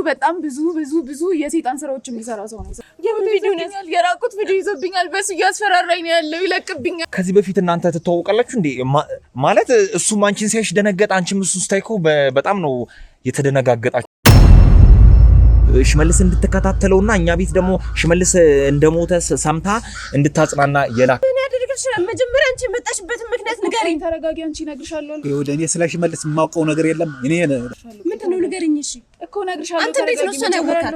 በጣም ብዙ የሰይጣን ስራዎች የሚሰራ ሰው ነው። የቪዲዮ ነው የራቁት ቪዲዮ ይዘብኛል በሱ ያስፈራራኝ ነው ያለው ይለቅብኛል። ከዚህ በፊት እናንተ ተተዋወቃላችሁ እንዴ? ማለት እሱም አንቺን ሲያይሽ ደነገጠ፣ አንቺም እሱን ስታይኮ በጣም ነው የተደነጋገጣችሁ። ሽመልስ እንድትከታተለውና እኛ ቤት ደግሞ ሽመልስ እንደሞተ ሰምታ እንድታጽናና የላክ ምን ያደርግልሽ? መጀመሪያ አንቺ መጣሽበት ምክንያት ንገሪኝ። ተረጋጊ፣ አንቺ ነግርሻለሁ። ወደ እኔ ስለ ሽመልስ የማውቀው ነገር የለም። እኔ ምንድነው ንገሪኝ። እሺ እኮ ነግርሻለሁ። አንተ እንዴት ነው ሰው ያወቃት?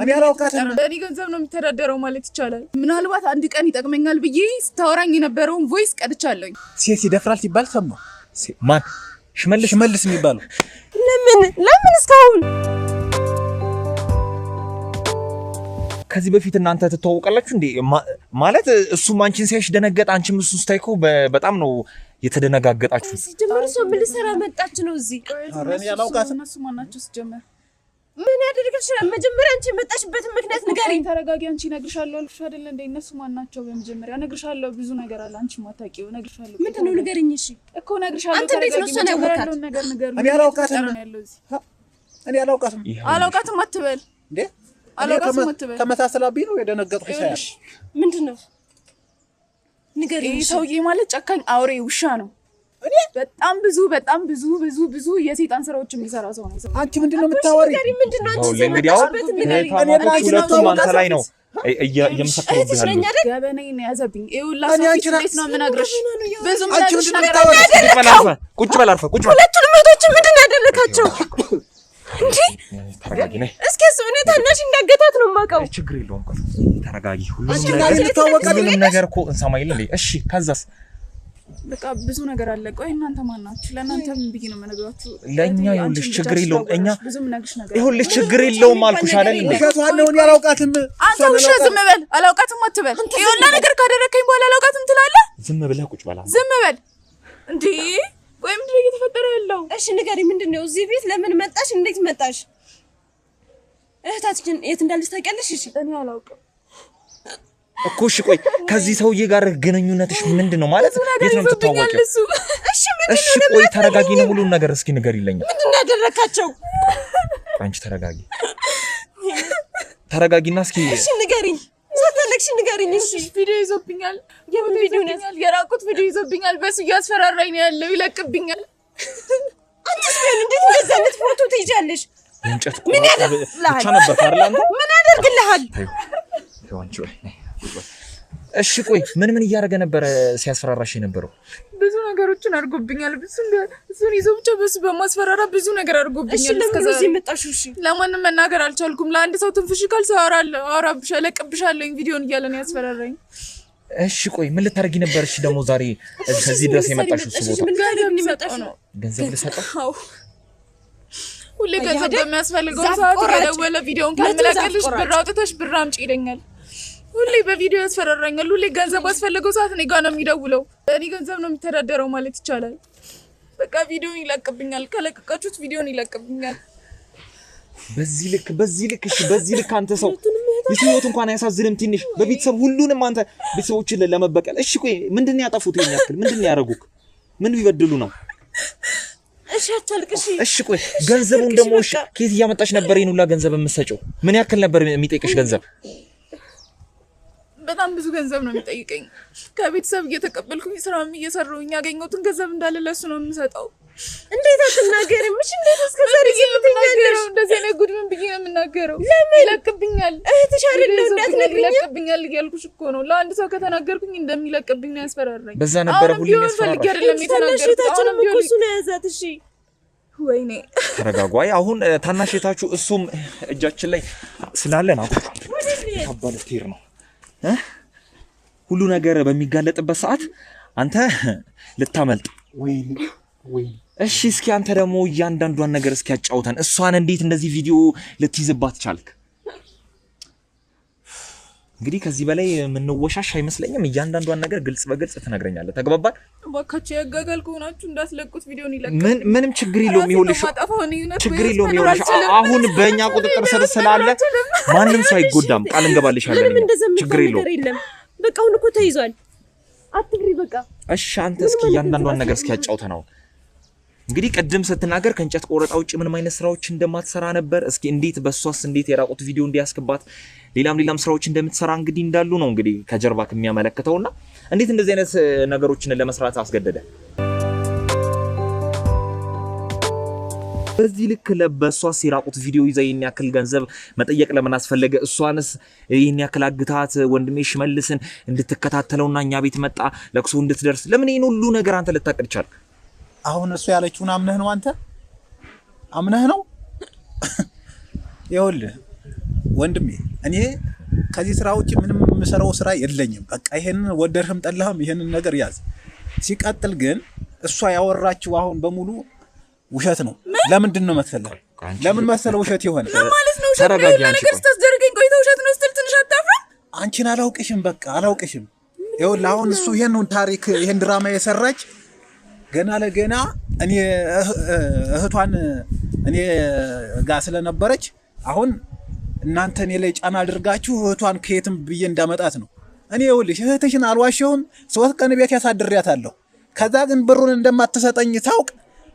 እኔ አላውቃትም። እኔ ገንዘብ ነው የሚተዳደረው ማለት ይቻላል። ምናልባት አንድ ቀን ይጠቅመኛል ብዬ ስታወራኝ የነበረውን ቮይስ ቀድቻለሁኝ። ሴት ይደፍራል ሲባል ሰማሁ። ማን? ሽመልስ የሚባለው ለምን እስካሁን? ከዚህ በፊት እናንተ ተተዋወቃላችሁ እንዴ? ማለት እሱም አንቺን ሲያይሽ ደነገጠ፣ አንቺም እሱን ስታይኮ በጣም ነው የተደነጋገጣችሁ። ሲጀመር ሰው ምን ልሰራ መጣች ነው እዚህ? ኧረ እኔ አላውቃትም። እነሱ ማናቸው ሲጀመር? ምን ያደርግልሽ? መጀመሪያ አንቺ መጣሽበት ምክንያት ንገሪኝ። ተረጋጊ፣ አንቺ ነግርሻለሁ አልኩሽ አይደል እንዴ? እነሱ ማናቸው? በመጀመሪያ ነግርሻለሁ፣ ብዙ ነገር አለ አንቺ ማታውቂው ነግርሻለሁ። ምንድነው ንገሪኝ። እሺ እኮ ነግርሻለሁ። አንተ እንዴት ነው ሰው ያወቃት? እኔ አላውቃትም። አላውቃትም አትበል እንዴ? አላውቃትም አትበል። ተመሳሰላብኝ ነው የደነገጥኩሽ። ሳይሽ ምንድነው ንገሪኝ። ሰውዬ ማለት ጨካኝ አውሬ ውሻ ነው። በጣም ብዙ የሰይጣን ስራዎች የሚሰራ ሰው ነው። አንቺ ምንድነው የምታወሪ? ምንድነው አንቺ እንግዲህ ሁለቱም አንተ ላይ ነው እየመሰከሩብህ ያለው። ገበናዬን ያዘብኝ። ይኸውልህ እንዴት ነው የምነግርሽ? ብዙ ቁጭ በል አርፈህ ቁጭ በል። ሁለቱንም እህቶች ምንድን ያደረካቸው? እንዴ ተረጋጊ ነኝ። እስኪ እሱ እኔ ታናሽ እንዳገታት ነው የማውቀው። ችግር የለውም ተረጋጊ። ሁሉም ነገር እኮ እንሰማይል እንዴ? እሺ ከዛስ? በቃ ብዙ ነገር አለ። ቆይ እናንተ ማን ናችሁ? ለእናንተ ምን ብዬ ነው የምነግራችሁ? ለእኛ ይኸውልሽ ችግር የለውም። እኛ ብዙ ምነግርሽ ነገር ይኸውልሽ ችግር የለውም አልኩሽ አይደል እንዴ? ውሸቷን ነው። እኔ አላውቃትም። አንተ ውሻ ዝም በል። አላውቃትም አትበል። ይኸውልህ ነገር ካደረከኝ በኋላ አላውቃትም ትላለህ። ዝም ብለህ ቁጭ በል። ዝም በል እንዴ! ቆይ ምንድን ነው እየተፈጠረ ያለው? እሺ ንገሪኝ፣ ምንድነው እዚህ ቤት ለምን መጣሽ? እንዴት መጣሽ? እህታችን የት እንዳለች ታውቂያለሽ? እሺ እኔ አላውቅም እኮ። እሺ ቆይ ከዚህ ሰውዬ ጋር ግንኙነትሽ ምንድነው? ማለት የት ነው የምትተዋወቂው? እሺ ቆይ ተረጋጊ ነው። ሁሉን ነገር እስኪ ንገሪልኝ። ምንድነው ያደረካቸው? አንቺ ተረጋጊና እስኪ እሺ ንገሪኝ። ሳታለቅሽ ንገሪኝ። እሺ ቪዲዮ ይዞብኛል። የምን ቪዲዮ ነው? የራቁት ቪዲዮ ይዞብኛል። በሱ ያስፈራራኝ ነው ያለው ይለቅብኛል። አንቺስ ቢሆን እንዴት እንደዚህ አይነት ፎቶ ትይዣለሽ? እንጨት ምን ያደርግልሃል? ብቻ ነበር አይደል አንተ? ምን ያደርግልሃል? እሺ ቆይ ምን እያደረገ ነበር ሲያስፈራራሽ የነበረው? ብዙ ነገሮችን አድርጎብኛል። እሱን ይዞ ብቻ በሱ በማስፈራራ ብዙ ነገር አድርጎብኛል። እሺ ለምን እዚህ መጣሽ? እሺ ለማንም መናገር አልቻልኩም። ለአንድ ሰው ትንፍሽ ካልሰ አወራብሻለሁ፣ እለቅብሻለሁ ቪዲዮን እያለ ነው ያስፈራራኝ። እሺ ቆይ ምን ልታረጊ ነበር? እሺ ደግሞ ዛሬ እዚህ ድረስ የመጣሽው እሱ ቦታ ገንዘብ ልሰጠው? አዎ ሁሌ ገንዘብ በሚያስፈልገው ሰዓት የደወለ ቪዲዮን ካልመለከልሽ ብር አውጥተሽ ብር አምጪ ይለኛል። ሁሌ በቪዲዮ ያስፈራራኛል። ሁሌ ገንዘብ አስፈልገው ሰዓት እኔ ጋር ነው የሚደውለው። እኔ ገንዘብ ነው የሚተዳደረው ማለት ይቻላል። በቃ ቪዲዮን ይለቅብኛል። ከለቀቃችሁት ቪዲዮን ይለቅብኛል። በዚህ ልክ እሺ በዚህ ልክ አንተ ሰው የትኞት እንኳን አያሳዝንም? ትንሽ በቤተሰብ ሁሉንም አንተ ቤተሰቦችን ለመበቀል። እሺ ቆይ ምንድነው ያጠፉት? ያክል ምንድነው ያደረጉክ? ምን ቢበድሉ ነው? እሺ አታልቅሽ። እሺ ቆይ ገንዘቡን ደግሞ እሺ ከየት እያመጣሽ ነበር ይሄን ሁላ ገንዘብ የምትሰጪው? ምን ያክል ነበር የሚጠይቅሽ ገንዘብ? በጣም ብዙ ገንዘብ ነው የሚጠይቀኝ። ከቤተሰብ እየተቀበልኩኝ ስራም እየሰራሁኝ ያገኘሁትን ገንዘብ እንዳለ ለሱ ነው የምሰጠው። እንዴት አትናገሪም? እሺ እንዴት እስከዛሬ የምትናገረው? እንደዚህ ነው ጉድ ምን ብዬ ነው የምናገረው? ይለቅብኛል። እህትሽ አይደል እንዳትነግሪኝ? ይለቅብኛል እያልኩሽ እኮ ነው። ለአንድ ሰው ከተናገርኩኝ እንደሚለቅብኝ ነው ያስፈራራኝ። በዛ ነበር ሁሉ ፈልጌ አይደለም የተናገርኩት። አሁንም እኮ እሱ ነው ያዛት። እሺ ወይኔ ተረጋጉ። አይ አሁን ታናሽታችሁ እሱም እጃችን ላይ ስላለን አባል ትሄድ ነው ሁሉ ነገር በሚጋለጥበት ሰዓት አንተ ልታመልጥ ወይ እሺ እስኪ አንተ ደግሞ እያንዳንዷን ነገር እስኪ ያጫውተን። እሷን እንዴት እንደዚህ ቪዲዮ ልትይዝባት ቻልክ? እንግዲህ ከዚህ በላይ ምንወሻሽ አይመስለኝም። እያንዳንዷን ነገር ግልጽ በግልጽ ትነግረኛለህ። ተግባባን? ባካችሁ ያጋጋል ከሆናችሁ እንዳትለቁት ቪዲዮን ይለቅ። ምንም ችግር የለውም። ይኸውልሽ ችግር የለውም። ይኸውልሽ አሁን በእኛ ቁጥጥር ስር ስላለ ማንም ሰው አይጎዳም። ቃል እንገባልሻለን። ችግር የለውም። በቃ አሁን እኮ ተይዟል። አትግሪ በቃ። እሺ አንተ እስኪ እያንዳንዷን ነገር እስኪ ያጫውተን ነው። እንግዲህ ቀደም ስትናገር ከእንጨት ቆረጣ ውጪ ምንም አይነት ስራዎች እንደማትሰራ ነበር። እስኪ እንዴት በሷስ እንዴት የራቁት ቪዲዮ እንዲያስከባት ሌላም ስራዎች እንደምትሰራ እንግዲህ እንዳሉ ነው እንግዲህ ከጀርባ ከሚያመለክተውና እንዴት እንደዚህ አይነት ነገሮችን ለመስራት አስገደደ? በዚህ ልክ ለበሷስ የራቁት ቪዲዮ ይዛ ይሄን ያክል ገንዘብ መጠየቅ ለምን አስፈለገ? እሷንስ ይሄን ያክል አግታት ወንድሜ ሽመልስን እንድትከታተለውና እኛ ቤት መጣ ለቅሶ እንድትደርስ ለምን ይሄን ሁሉ ነገር አንተ ልታቀድ ቻልክ? አሁን እሱ ያለችውን አምነህ ነው አንተ? አምነህ ነው? ይኸውልህ ወንድሜ እኔ ከዚህ ስራ ውጪ ምንም የምሰራው ስራ የለኝም። በቃ ይሄንን ወደድህም ጠላህም ይሄንን ነገር ያዝ። ሲቀጥል ግን እሷ ያወራችው አሁን በሙሉ ውሸት ነው። ለምንድን ነው መሰለህ? ለምን መሰለህ ውሸት ይሆን? ማለት ነው ውሸት ነው ነገር ስታስደርገኝ ቆይተህ ውሸት ነው ስትል ትንሽ አታፍራ? አንቺን አላውቅሽም፣ በቃ አላውቅሽም። ይኸውልህ አሁን እሱ ይሄንን ታሪክ ይሄን ድራማ የሰራች ገና ለገና እኔ እህቷን እኔ ጋር ስለነበረች አሁን እናንተ እኔ ላይ ጫና አድርጋችሁ እህቷን ከየትም ብዬ እንዳመጣት ነው። እኔ ይኸውልሽ እህትሽን አልዋሸሁም፣ 3 ቀን ቤት ያሳድሪያታለሁ። ከዛ ግን ብሩን እንደማትሰጠኝ ታውቅ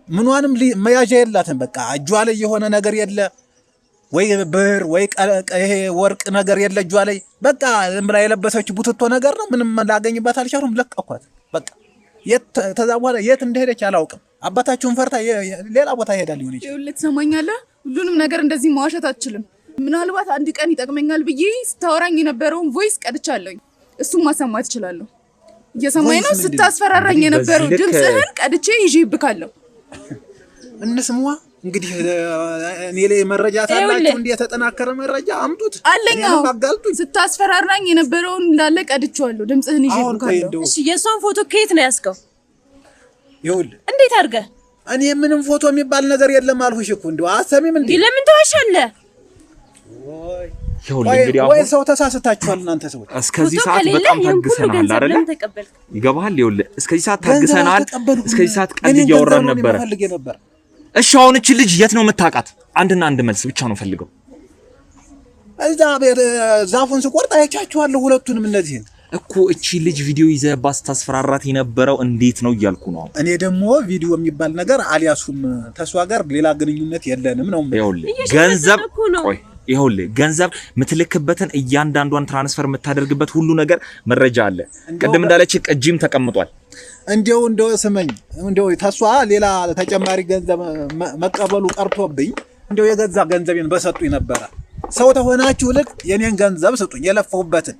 ምኗንም መያዣ የላትም። በቃ እጇ ላይ የሆነ ነገር የለ ወይ ብር ወይ ይሄ ወርቅ ነገር የለ እጇ ላይ። በቃ ዝም ብላ የለበሰች ቡትቶ ነገር ነው። ምንም ላገኝባት አልቻልኩም። ለቀኳት በቃ። ተዛ በኋላ የት እንደሄደች አላውቅም። አባታችሁን ፈርታ ሌላ ቦታ ይሄዳል ይሁን ይችላል። ይኸውልህ ትሰማኛለህ? ሁሉንም ነገር እንደዚህ ማዋሸት አትችልም። ምናልባት አንድ ቀን ይጠቅመኛል ብዬ ስታወራኝ የነበረውን ቮይስ ቀድቻለሁኝ። እሱም ማሰማት እችላለሁ። እየሰማኝ ነው? ስታስፈራራኝ የነበረው ድምፅህን ቀድቼ ይዤብካለሁ። እንስሟ እንግዲህ እኔ ላይ መረጃ ታላችሁ እንዴ? የተጠናከረ መረጃ አምጡት አለኝ። አጋልጡኝ። ስታስፈራራኝ የነበረውን እንዳለ ቀድቼዋለሁ። ድምፅህን ይዤብካለሁ። እሺ የሷን ፎቶ ከየት ነው ያስከው? ይኸውልህ እንዴት አድርገህ? እኔ ምንም ፎቶ የሚባል ነገር የለም አልሁሽ እኮ። እንደው አሰሚም እንዴ? ለምን ተዋሻለህ? ወይ ሰው ተሳስታችኋል እናንተ ሰዎች። እስከዚህ ሰዓት በጣም ታግሰናል አይደል? ይገባሃል? ይኸውልህ እስከዚህ ሰዓት ታግሰናል። እስከዚህ ሰዓት ቀልድ እያወራን ነበር። እሺ አሁን እቺ ልጅ የት ነው የምታውቃት? አንድና አንድ መልስ ብቻ ነው ፈልገው። እዛ ዛፉን ስቆርጥ አይቻችኋለሁ ሁለቱንም። እነዚህን እኮ እቺ ልጅ ቪዲዮ ይዘህባት ስታስፈራራት የነበረው እንዴት ነው እያልኩ ነው። እኔ ደግሞ ቪዲዮ የሚባል ነገር አልያሱም። ተሷ ጋር ሌላ ግንኙነት የለንም ነው። ይኸውልህ ገንዘብ ቆይ ይኸውልህ ገንዘብ ምትልክበትን እያንዳንዷን ትራንስፈር የምታደርግበት ሁሉ ነገር መረጃ አለ። ቅድም እንዳለች ቅጂም ተቀምጧል። እንደው ስመኝ እንደው ተሷ ሌላ ተጨማሪ ገንዘብ መቀበሉ ቀርቶብኝ እንደው የገዛ ገንዘቤን በሰጡኝ ነበር። ሰው ተሆናችሁ ልክ የኔን ገንዘብ ስጡኝ፣ የለፈውበትን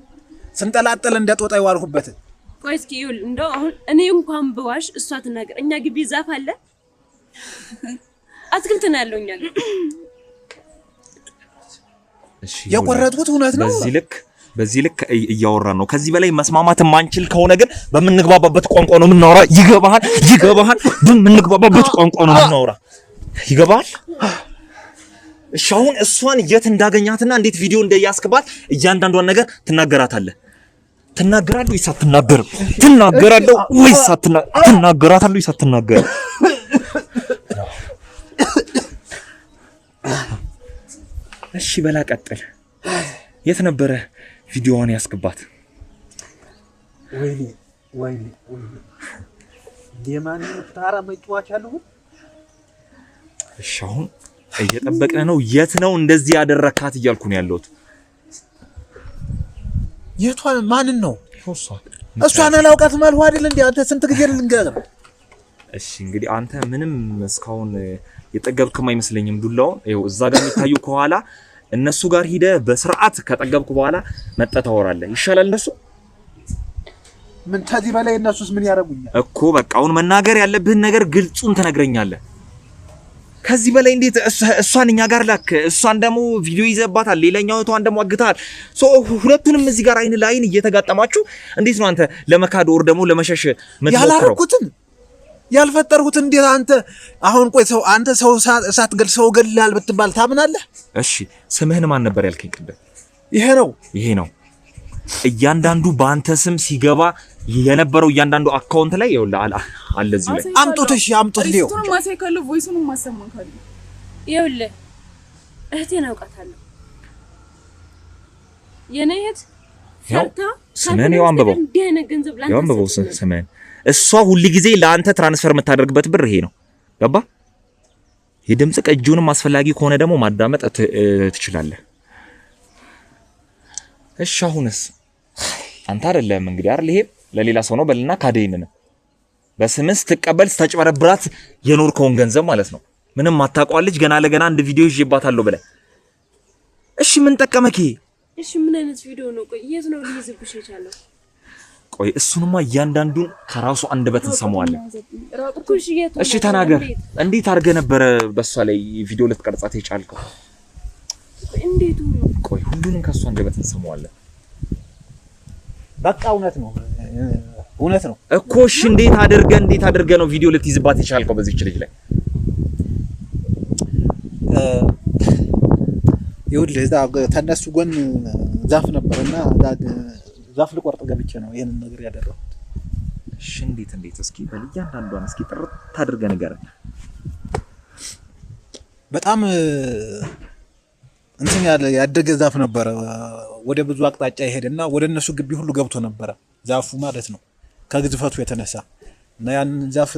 ስንጠላጠል እንደ ጦጣ ይዋልሁበትን። ቆይ እስኪ ይኸውልህ እንደው አሁን እኔ እንኳን ብዋሽ እሷ ትናገር። እኛ ግቢ ዛፍ አለ፣ አትክልት ነው ያለው እኛ ግቢ። የቆረጥኩት እውነት ነው። በዚህ ልክ እያወራን ነው። ከዚህ በላይ መስማማት ማንችል ከሆነ ግን በምንግባባበት ቋንቋ ነው የምናወራ። ይገባሃል? በምንግባባበት ቋንቋ ነው የምናወራ። ይገባሃል? እሺ አሁን እሷን የት እንዳገኛትና እንዴት ቪዲዮ እንደያስከባት እያንዳንዷን ነገር ትናገራታለህ። ትናገራለህ ወይስ አትናገርም? ትናገራለህ ወይስ ትናገራታለህ ወይስ አትናገርም? እሺ በላ ቀጥል። የት ነበረ ቪዲዮዋን ያስገባት? ወይኔ የማን ታራ መጫወቻ አለው? እሺ አሁን እየጠበቅን ነው። የት ነው እንደዚህ ያደረካት እያልኩ ነው ያለሁት። የቷን ማንን ነው? እሷን አላውቃትም አልሁ አይደል እንዴ? አንተ ስንት ጊዜ ልንገር? እሺ እንግዲህ አንተ ምንም እስካሁን የጠገብክም አይመስለኝም። ዱላውን ይኸው እዛ ጋር የሚታየው ከኋላ እነሱ ጋር ሂደ በስርዓት ከጠገብኩ በኋላ መጣ ታወራለህ። ይሻላል እንደሱ። ምን ታዲያ በላይ እነሱስ ምን ያደርጉኛል እኮ። በቃ አሁን መናገር ያለብህን ነገር ግልጹን ትነግረኛለህ። ከዚህ በላይ እንዴት እሷን እኛ ጋር ላክ፣ እሷን ደግሞ ቪዲዮ ይዘባታል፣ ሌላኛው እቷን ደግሞ አግታል። ሁለቱንም እዚህ ጋር አይን ለአይን እየተጋጠማችሁ እንዴት ነው አንተ ለመካድ ወር ደግሞ ለመሸሽ የምትሞክረው? ያላረኩትን ያልፈጠርኩት እንዴት አንተ አሁን ቆይ ሰው አንተ ሰው ሳትገል ሰው ገላል ብትባል ታምናለህ? እሺ ስምህን ማን ነበር ያልከኝ ቅድም? ይሄ ነው እያንዳንዱ በአንተ ስም ሲገባ የነበረው እያንዳንዱ አካውንት ላይ ይኸውልህ አለ እዚህ ላይ አምጡት። እሺ አምጡት። ሊዮ እሱን ማሳይካለ ቮይሱን ማሰማካለ ይኸውልህ እህቴን አውቃታለሁ። የኔ እህት ሰርታ ስምህን አንብበው ስምህን እሷ ሁሉ ጊዜ ለአንተ ትራንስፈር የምታደርግበት ብር ይሄ ነው። ገባ? የድምጽ ቅጂውንም አስፈላጊ ከሆነ ደግሞ ማዳመጥ ትችላለህ። እሺ አሁንስ አንተ አይደለም እንግዲህ አይደል ይሄ ለሌላ ሰው ነው በልና ካደይነን በስምስ ትቀበል ስተጭበረብራት የኖርከውን ገንዘብ ማለት ነው። ምንም ማታቋልጅ ገና ለገና አንድ ቪዲዮ ይዤባታለሁ ብለህ እሺ ምን ጠቀመክ? እሺ ምን አይነት ቪዲዮ ነው? ቆይ የት ነው ሊይዝብሽ የቻለው? ቆይ እሱንማ እያንዳንዱን ከራሱ አንደበት እንሰማዋለን። እሺ ተናገር። እንዴት አድርገህ ነበረ በሷ ላይ ቪዲዮ ልትቀርጻት የቻልከው? እንዴት ነው? ቆይ ሁሉንም ከሷ አንደበት እንሰማዋለን። በቃ እውነት ነው እኮ። እሺ እንዴት አድርገህ ነው ቪዲዮ ልትይዝባት የቻልከው በዚህች ልጅ ላይ? ይኸውልህ እዛ ተነሱ ጎን ዛፍ ነበርና ዛፍ ልቆርጥ ገብቼ ነው ይሄንን ነገር ያደረኩት። እሺ እንዴት እስኪ በእያንዳንዷን እስኪ ጥርት አድርገህ ንገረኝ። በጣም እንትን ያደገ ዛፍ ነበረ። ወደ ብዙ አቅጣጫ ይሄድና ወደ እነሱ ግቢ ሁሉ ገብቶ ነበረ ዛፉ ማለት ነው ከግዝፈቱ የተነሳ እና ያን ዛፍ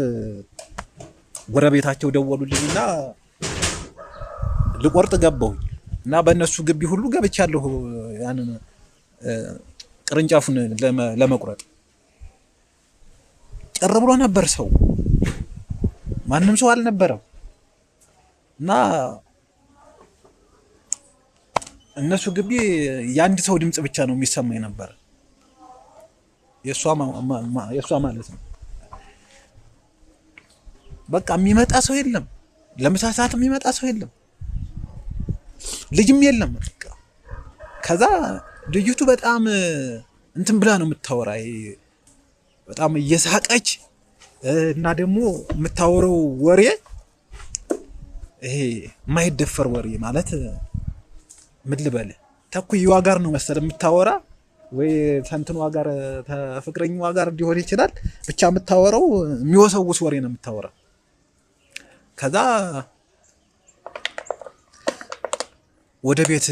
ጎረቤታቸው ደወሉልኝና ልቆርጥ ገባሁኝ እና በእነሱ ግቢ ሁሉ ገብቻለሁ ያንን ቅርንጫፉን ለመቁረጥ። ጭር ብሎ ነበር ሰው፣ ማንም ሰው አልነበረም እና እነሱ ግቢ የአንድ ሰው ድምጽ ብቻ ነው የሚሰማኝ ነበር፣ የሷ ማለት ነው። በቃ የሚመጣ ሰው የለም፣ ለምሳ ሰዓት የሚመጣ ሰው የለም፣ ልጅም የለም። ከዛ ልጅቱ በጣም እንትን ብላ ነው የምታወራ፣ በጣም እየሳቀች እና ደግሞ የምታወራው ወሬ ይሄ የማይደፈር ወሬ ማለት ምን ልበል ተኩይዋ ጋር ነው መሰለህ የምታወራ፣ ወይ ተንትኗ ጋር ተፍቅረኛዋ ጋር ሊሆን ይችላል። ብቻ የምታወራው የሚወሰውስ ወሬ ነው የምታወራ። ከዛ ወደ ቤት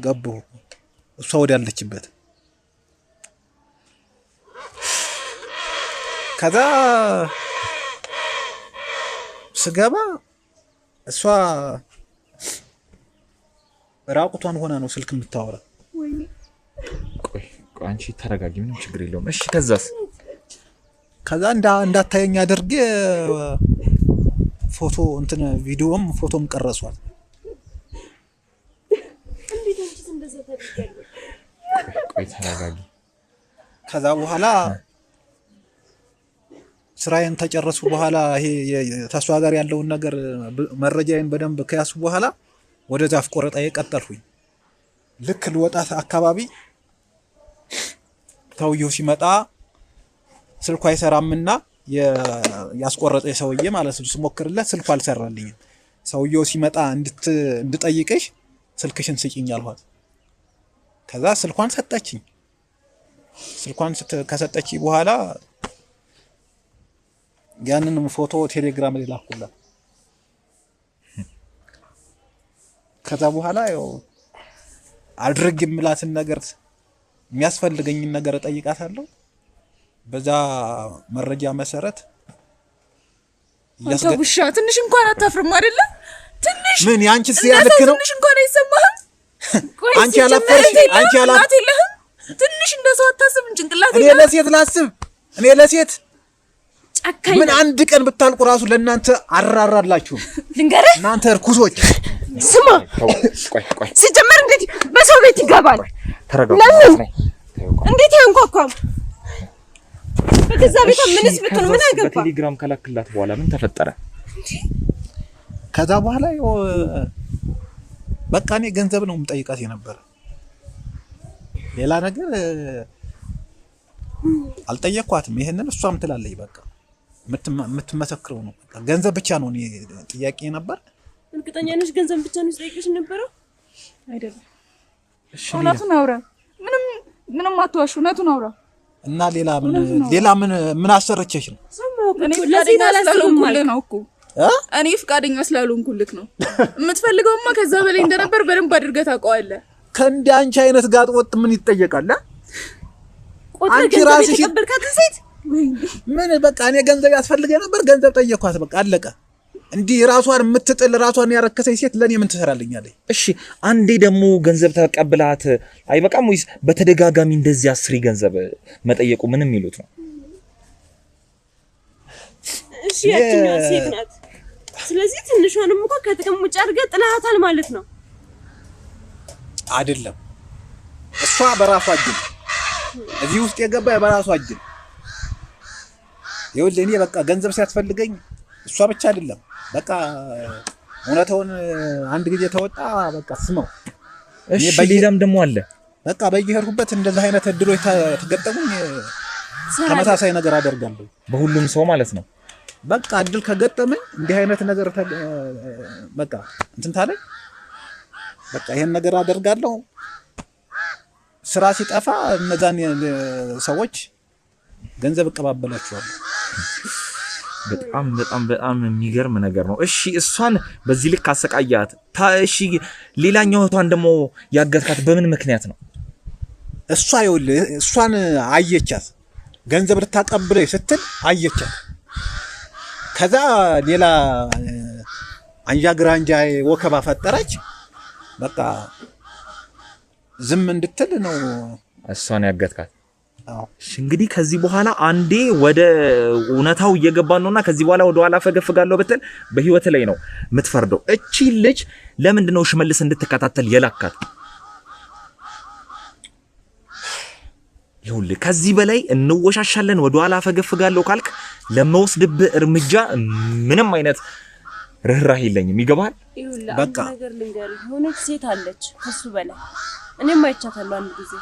ገባሁ እሷ ወዳለችበት። ከዛ ስገባ እሷ ራቁቷን ሆና ነው ስልክ የምታወራ። ቆይ አንቺ ተረጋጊ፣ ምንም ችግር የለውም። እሺ ከዛስ? ከዛ እንዳታየኝ አድርጌ ፎቶ ፎቶም ቀረጿል። ቆይ ተረጋጊ። ከዛ በኋላ ስራዬን ተጨረሱ በኋላ ይሄ ተሷ ጋር ያለውን ነገር መረጃዬን በደንብ ከያሱ በኋላ ወደ ዛፍ ቆረጣዬ ቀጠልኩኝ። ልክ ልወጣ አካባቢ ሰውየው ሲመጣ ስልኩ አይሰራምና ያስቆረጠ ሰውዬ ማለት ነው ስሞክርለት ስልኩ አልሰራልኝም። ሰውየው ሲመጣ እንድጠይቅሽ ስልክሽን ስጪኝ አልኋት። ከዛ ስልኳን ሰጠችኝ። ስልኳን ከሰጠች በኋላ ያንንም ፎቶ ቴሌግራም ላይ ላኩላት። ከዛ በኋላ ያው አድርግ የምላትን ነገር የሚያስፈልገኝን ነገር እጠይቃታለሁ። በዛ መረጃ መሰረት ያስገቡሻ ትንሽ እንኳን አታፍርም አይደለ? ትንሽ ምን ያንቺስ ያልክ ነው? ትንሽ እንኳን አይሰማህም? አንቺ ያላፈርሽ አንቺ ያላፈርሽ ትንሽ እንደሰው አታስብም? ጭንቅላት እኔ ለሴት ላስብ እኔ ለሴት ጨካኝ ምን አንድ ቀን ብታልቁ ራሱ ለእናንተ አራራላችሁ ልንገርህ። እናንተ እርኩሶች ስማ፣ ቆይ ሲጀመር እንዴት በሰው ቤት ይገባል? ለምን እንዴት ያንኳኳም? በገዛ ቤቷ ምንስ ብትሆን ምን አገባ? በቴሌግራም ከላክላት በኋላ ምን ተፈጠረ? ከዛ በኋላ በቃ እኔ ገንዘብ ነው የምጠይቃት የነበረ፣ ሌላ ነገር አልጠየኳትም። ይሄንን እሷም ትላለች። በቃ የምትመሰክረው ነው። በቃ ገንዘብ ብቻ ነው እኔ ጥያቄ ነበር። እርግጠኛ ነሽ ገንዘብ ብቻ ነው ጠይቀሽ ነበረው? አይደለም። እውነቱን አውራ። ምንም አትዋሽ፣ እውነቱን አውራ። እና ሌላ ምን አሰረችሽ ነው? እኔ ፍቃደኛ ስላልሆንኩልህ ነው እኮ እኔ ፍቃደኛ ስላልሆንኩልህ ነው። የምትፈልገውማ ከዛ በላይ እንደነበር በደንብ አድርገህ ታውቀዋለህ። ከእንደ አንቺ አይነት ጋጥ ወጥ ምን ይጠየቃል? አንቺ ራስሽ ተቀበልካት ሴት ምን በቃ እኔ ገንዘብ ያስፈልገኝ ነበር፣ ገንዘብ ጠየኳት። በቃ አለቀ። እንዲህ ራሷን የምትጥል ራሷን ያረከሰች ሴት ለኔ ምን ትሰራልኛለች? እሺ አንዴ ደግሞ ገንዘብ ተቀብላት አይበቃም ወይስ በተደጋጋሚ እንደዚህ 10 ገንዘብ መጠየቁ ምንም ይሉት ነው? እሺ ያቺኛው ሴት ናት። ስለዚህ ትንሿንም እንኳን ከጥቅም ውጭ አድርገህ ጥላታል ማለት ነው አይደለም? እሷ በራሷ እጅ እዚህ ውስጥ የገባ በራሷ እጅ ይኸውልህ እኔ በቃ ገንዘብ ሲያስፈልገኝ እሷ ብቻ አይደለም በቃ እውነታውን አንድ ጊዜ ተወጣ በቃ ስመው። እሺ ሌላም ደግሞ አለ በቃ በየሄድኩበት እንደዚህ አይነት እድሎች ተገጠሙኝ ተመሳሳይ ነገር አደርጋለሁ በሁሉም ሰው ማለት ነው። በቃ እድል ከገጠመኝ እንዲህ አይነት ነገር በቃ እንትን ታለ በቃ ይሄን ነገር አደርጋለሁ። ስራ ሲጠፋ እነዛን ሰዎች ገንዘብ እቀባበላቸዋለሁ። በጣም በጣም በጣም የሚገርም ነገር ነው። እሺ እሷን በዚህ ልክ አሰቃያት። እሺ ሌላኛው እህቷን ደግሞ ያገትካት በምን ምክንያት ነው? እሷ ይኸውልህ እሷን አየቻት ገንዘብ ልታቀብለኝ ስትል አየቻት። ከዛ ሌላ አንጃ ግራንጃ ወከባ ፈጠረች። በቃ ዝም እንድትል ነው እሷን ያገትካት። እሺ እንግዲህ ከዚህ በኋላ አንዴ ወደ እውነታው እየገባን ነውና ከዚህ በኋላ ወደ ኋላ ፈገፍጋለሁ ብትል በህይወት ላይ ነው የምትፈርደው። እቺ ልጅ ለምንድን ነው ሽመልስ እንድትከታተል የላካት? ይኸውልህ ከዚህ በላይ እንወሻሻለን ወደ ኋላ ፈገፍጋለሁ ካልክ ለመወስድብህ እርምጃ ምንም አይነት ርህራሄ የለኝም። ይገባል? በቃ ነገር ልንገርህ የሆነች ሴት አለች ከሱ በላይ እኔም አይቻታለሁ አንድ ጊዜ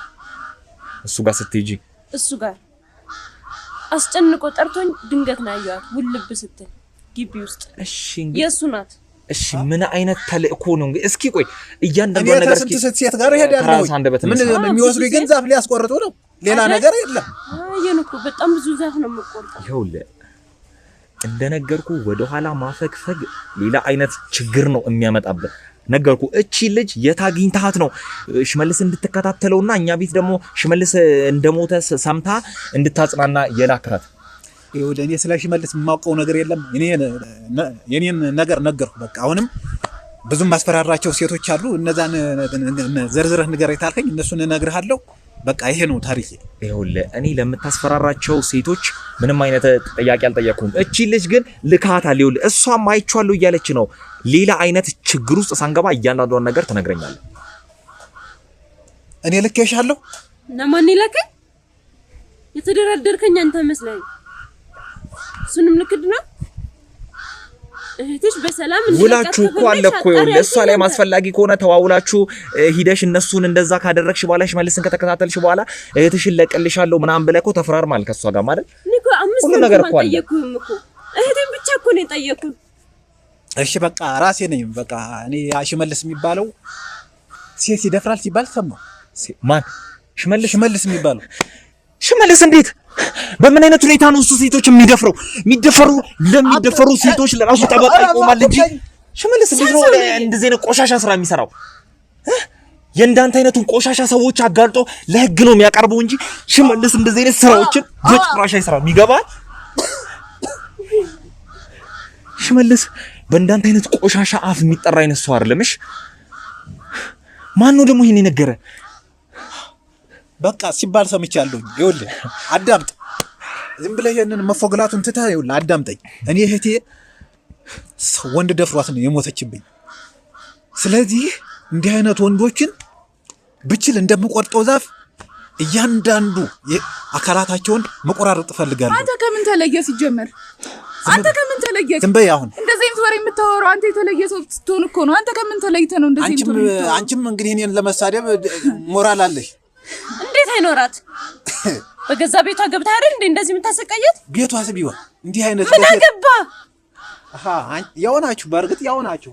እሱ ጋር ስትሄጂ እሱ ጋር አስጨንቆ ጠርቶኝ ድንገት ነው ያያት ውልብ ስትል ግቢ ውስጥ። እሺ እንግዲህ የሱ ናት። እሺ ምን አይነት ተልእኮ ነው እንግዲህ? እስኪ ቆይ እያንዳንዱ ነገር እስኪ ሴት ጋር ይሄዳል። ምን የሚወስዱ ገንዘብ ሊያስቆርጡ ነው? ሌላ ነገር የለም። አየንኩ በጣም ብዙ ዛፍ ነው የምቆርጠው። ይኸውልህ እንደነገርኩ ወደ ኋላ ማፈግፈግ ሌላ አይነት ችግር ነው የሚያመጣብህ። ነገርኩ እቺ ልጅ የታግኝታት ነው ሽመልስ እንድትከታተለውና እኛ ቤት ደግሞ ሽመልስ እንደሞተ ሰምታ እንድታጽናና የላካት። ይኸውልህ እኔ ስለ ሽመልስ የማውቀው ነገር የለም። የኔን ነገር ነገርኩ በቃ። አሁንም ብዙም ማስፈራራቸው ሴቶች አሉ። እነዛን ዘርዝረህ ንገረኝ ታልከኝ እነሱን እነግርሃለሁ። በቃ ይሄ ነው ታሪክ። ይኸውልህ እኔ ለምታስፈራራቸው ሴቶች ምንም አይነት ጥያቄ አልጠየቅኩም። እቺ ልጅ ግን ልካታል። ይኸውልህ እሷም አይቻለሁ እያለች ነው። ሌላ አይነት ችግር ውስጥ ሳንገባ እያንዳንዷን ነገር ትነግረኛለህ። እኔ ልኬሻለሁ። ለማን ይላከኝ? የተደራደርከኝ አንተ መስለኝ። እሱንም ልክድ ነው እህትሽ በሰላም ውላችሁ እኮ አለ እኮ። ይኸውልህ እሷ ላይ ማስፈላጊ ከሆነ ተዋውላችሁ ሂደሽ እነሱን እንደዛ ካደረግሽ በኋላ ሽመልስን ከተከታተልሽ በኋላ እህትሽን ለቅልሻለሁ ምናምን ብለህ እኮ ተፈራርማል ከሷ ጋር ማለት ንኮ። አምስት ነገር እኮ ጠየቅኩኝ እኮ እህቴን ብቻ እኮ ነው የጠየቅኩኝ። እሺ በቃ ራሴ ነኝ በቃ። እኔ ሽመልስ የሚባለው ሴት ይደፍራል ሲባል ሰማሁ። ማን ሽመልስ የሚባለው? ሽመልስ እንዴት በምን አይነት ሁኔታ ነው እሱ ሴቶች የሚደፍረው? ለሚደፈሩ ሴቶች ለራሱ ጠበቃ ይቆማል እንጂ ሽመልስ እንዴት ነው እንደዚህ አይነት ቆሻሻ ስራ የሚሰራው? የእንዳንተ አይነቱን ቆሻሻ ሰዎች አጋልጦ ለህግ ነው የሚያቀርበው እንጂ ሽመልስ እንደዚህ አይነት ስራዎችን በጭራሽ አይሰራም። ይገባል? ሽመልስ በእንዳንተ አይነት ቆሻሻ አፍ የሚጠራ አይነት ሰው አይደለምሽ። ማን ነው ደግሞ ይሄን የነገረ? በቃ ሲባል ሰምቻለሁ። ይኸውልህ አዳምጥ። ዝም ብለህ ይሄንን መፎግላቱን ትተህ ይኸውልህ አዳምጠኝ። እኔ እህቴ ወንድ ደፍሯት ነው የሞተችብኝ። ስለዚህ እንዲህ አይነት ወንዶችን ብችል እንደምቆርጠው ዛፍ እያንዳንዱ አካላታቸውን መቆራረጥ ፈልጋለሁ። አንተ ከምን ተለየ ሲጀመር? አንተ ከምን ተለየ? ዝም በይ አሁን። እንደዚህ አይነት ወሬ የምታወራው አንተ የተለየ ሰው ስትሆን እኮ ነው። አንተ ከምን ተለይተህ ነው እንደዚህ የምትሆነው? አንቺም እንግዲህ እኔን ለመሳደብ ሞራል አለሽ። እንዴት አይኖራት? በገዛ ቤቷ ገብታ አይደል እንደዚህ የምታሰቃየት? ቤቷስ ቢሆን እንዲህ አይነት ምን አገባ? ያው ናችሁ፣ በእርግጥ ያው ናችሁ።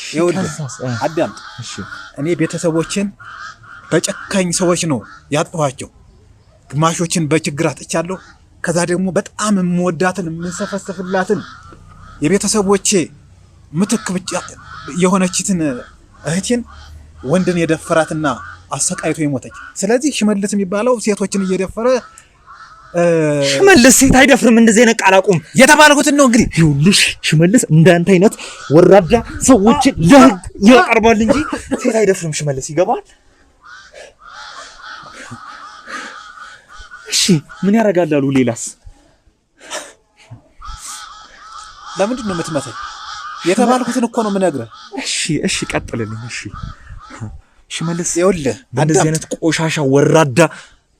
ይኸውልህ አዳምጥ። እኔ ቤተሰቦችን በጨካኝ ሰዎች ነው ያጥኋቸው። ግማሾችን በችግር አጥቻለሁ። ከዛ ደግሞ በጣም የምወዳትን የምንሰፈሰፍላትን የቤተሰቦቼ ምትክ ብቻ የሆነችትን እህቴን ወንድን የደፈራትና አሰቃይቶ የሞተች። ስለዚህ ሽመልስ የሚባለው ሴቶችን እየደፈረ ሽመልስ ሴት አይደፍርም። እንደዚህ አይነት ቃል አቁም። የተባልኩትን ነው እንግዲህ። ይኸውልሽ ሽመልስ እንዳንተ አይነት ወራዳ ሰዎችን ለህግ ያቀርባል እንጂ ሴት አይደፍርም። ሽመልስ ይገባል? እሺ ምን ያደርጋሉ? ሌላስ? ለምንድን ነው የምትመታኝ? የተባልኩትን እኮ ነው የምነግርህ። እሺ ቀጥልልኝ። እሺ ሽመልስ ይኸውልህ እንደዚህ አይነት ቆሻሻ ወራዳ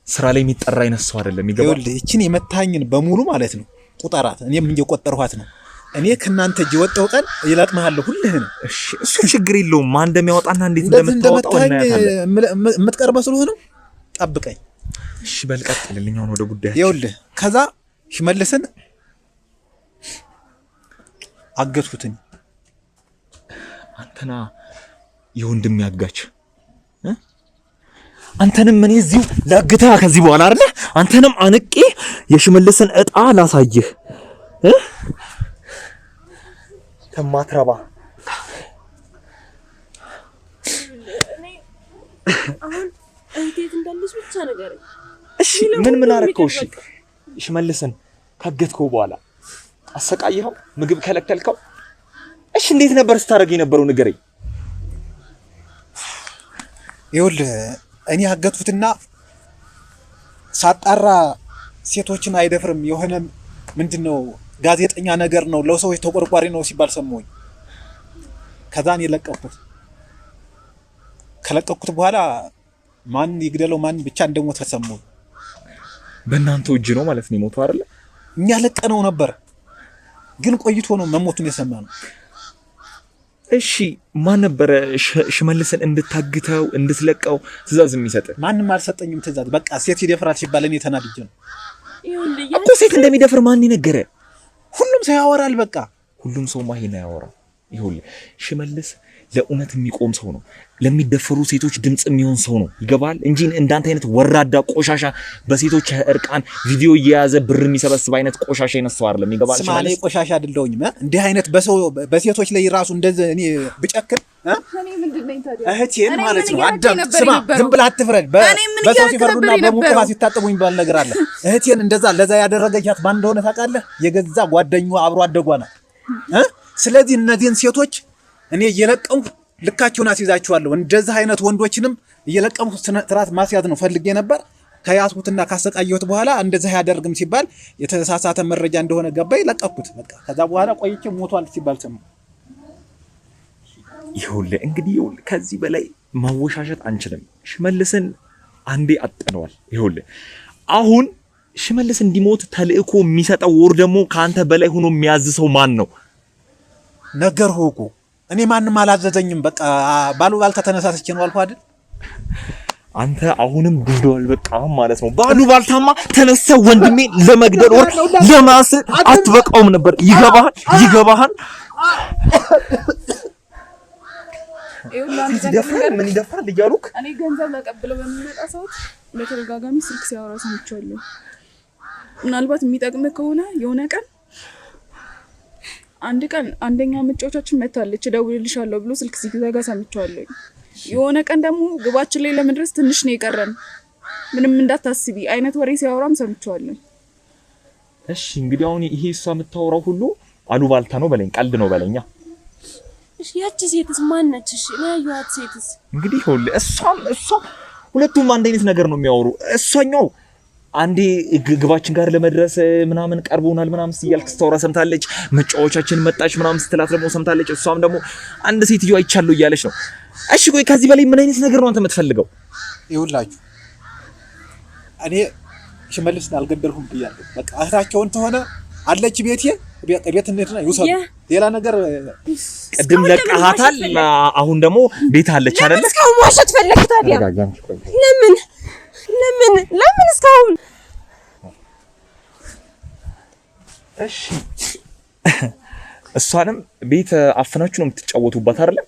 ስራ ላይ የሚጠራ አይነት ሰው አይደለም። ይገባል? ይኸውልህ እቺን የመታኝን በሙሉ ማለት ነው ቁጠራት። እኔም እየቆጠርኋት ነው። እኔ ከናንተ እጅ ወጣው ቀን ይለቅምሃለሁ ሁልህን። እሺ እሱ ችግር የለውም። ማን እንደሚያወጣና እንዴት እንደምታወጣው እናያለን። የምትቀርበው ስለሆነ ጠብቀኝ። እሺ በል ቀጥልልኝ። አሁን ወደ ጉዳያችን። ይኸውልህ ከዛ ሽመልስን አገትኩትኝ። አንተና የወንድም ያጋች አንተንም ምን እዚሁ ላግታ ከዚህ በኋላ አይደለ? አንተንም አንቄ የሽመልስን እጣ ላሳይህ። ተማትረባ አሁን እንዴት እንዳለሽ ብቻ ነገር። እሺ ምን አረከው? እሺ ሽመልስን ካገትከው በኋላ አሰቃየኸው? ምግብ ከለከልከው? እሺ እንዴት ነበር ስታደርግ የነበረው ንገረኝ። ይኸውልህ እኔ አገትኩትና ሳጣራ ሴቶችን አይደፍርም የሆነ ምንድነው ጋዜጠኛ ነገር ነው ለሰዎች ተቆርቋሪ ነው ሲባል ሰማሁኝ። ከዛ እኔ ለቀኩት። ከለቀኩት በኋላ ማን ይግደለው ማን ብቻ እንደሞተ ሰማሁኝ። በእናንተው እጅ ነው ማለት ነው የሞተው አይደለ? እኛ ለቀነው ነበር ግን ቆይቶ ነው መሞቱን የሰማነው። እሺ ማን ነበር ሽመልስን እንድታግተው እንድትለቀው ትእዛዝ የሚሰጥ? ማንም አልሰጠኝም ትእዛዝ። በቃ ሴት ይደፍራል ሲባል እኔ ተናድጄ ነው። እኮ ሴት እንደሚደፍር ማን ይነገረ? ሁሉም ሰው ያወራል። በቃ ሁሉም ሰው ማሂና ያወራል። ይኸውልህ ሽመልስ ለእውነት የሚቆም ሰው ነው። ለሚደፈሩ ሴቶች ድምጽ የሚሆን ሰው ነው። ይገባል? እንጂ እንዳንተ አይነት ወራዳ ቆሻሻ በሴቶች እርቃን ቪዲዮ እየያዘ ብር የሚሰበስብ አይነት ቆሻሻ አይነት ሰው አይደለም። ይገባል? ስማኔ ቆሻሻ አይደለሁኝም። እንዲህ አይነት በሴቶች ላይ ራሱ እንደዚህ እኔ ብጨክል እኔ ምንድነኝ ታዲያ? እህቴን ማለት ነው። አዳም ስማ፣ ዝም ብለህ አትፍረድ። በሰው ሲፈርዱና በሙቀባ ሲታጠቡ የሚባል ነገር አለ። እህቴን እንደዛ ለዛ ያደረገቻት ማን እንደሆነ ታውቃለህ? የገዛ ጓደኛዋ አብሮ አደጓ ናት። ስለዚህ እነዚህን ሴቶች እኔ እየለቀምኩ ልካቸውን አስይዛቸዋለሁ። እንደዚህ አይነት ወንዶችንም እየለቀምኩ ስርዓት ማስያዝ ነው ፈልጌ ነበር። ከያዝኩትና ካሰቃየሁት በኋላ እንደዚህ አያደርግም ሲባል የተሳሳተ መረጃ እንደሆነ ገባኝ፣ ለቀኩት። በቃ ከዛ በኋላ ቆይቼ ሞቷል ሲባል ሰማሁ። ይኸውልህ እንግዲህ ከዚህ በላይ ማወሻሸት አንችልም። ሽመልስን አንዴ አጥነዋል። ይኸውልህ አሁን ሽመልስ እንዲሞት ተልእኮ የሚሰጠው ወር ደግሞ ከአንተ በላይ ሆኖ የሚያዝ ሰው ማን ነው? ነገርኩህ እኮ እኔ ማንም አላዘዘኝም። በቃ ባሉባልታ ተነሳስቼ ነው አልኩህ አይደል? አንተ አሁንም ብሏል በቃ ማለት ነው። ባሉባልታማ ተነስተህ ወንድሜ ለመግደል ወር ለማሰር አትበቃውም ነበር። ይገባሃል? ምን ይደፋል እያሉክ እኔ ገንዘብ ለቀብለው በሚመጣ ሰዎች በተደጋጋሚ ስልክ ሲያወራ ሰምቻለሁ። ምናልባት የሚጠቅምህ ከሆነ የሆነ ቀን አንድ ቀን አንደኛ መጫወቻችን መታለች እደውልልሻለሁ ብሎ ስልክ ሲዘጋ ሰምቻለሁ። የሆነ ቀን ደግሞ ግባችን ላይ ለመድረስ ትንሽ ነው የቀረን ምንም እንዳታስቢ አይነት ወሬ ሲያወራም ሰምቻለሁ። እሺ እንግዲህ አሁን ይሄ እሷ የምታወራው ሁሉ አሉባልታ ነው በለኝ፣ ቀልድ ነው በለኛ። እሺ ያቺ ሴትስ ማን ነች? እሺ ያዩት ሴትስ እንግዲህ ሁሉ እሷ ሁለቱም አንድ አይነት ነገር ነው የሚያወሩ። እሷኛው አንዴ ግባችን ጋር ለመድረስ ምናምን ቀርቦናል ምናምን ሲያልክ ስታወራ ሰምታለች። መጫወቻችን መጣች ምናምን ስትላት ደግሞ ሰምታለች። እሷም ደግሞ አንድ ሴትዮ አይቻለሁ እያለች ነው። እሺ ቆይ ከዚህ በላይ ምን አይነት ነገር ነው አንተ የምትፈልገው? ይኸውላችሁ እኔ ሽመልስን አልገደልኩም ብያለሁ። በቃ እህታቸውን ተሆነ አለች ቤት እንዴትና ይውሰዱ። ሌላ ነገር ቅድም ለቀሃታል፣ አሁን ደግሞ ቤት አለች አይደለ? እስካሁን ዋሸት ፈለክ ታዲያ? ለምን እስካሁን? እሺ እሷንም ቤት አፍናችሁ ነው የምትጫወቱባት አይደለ?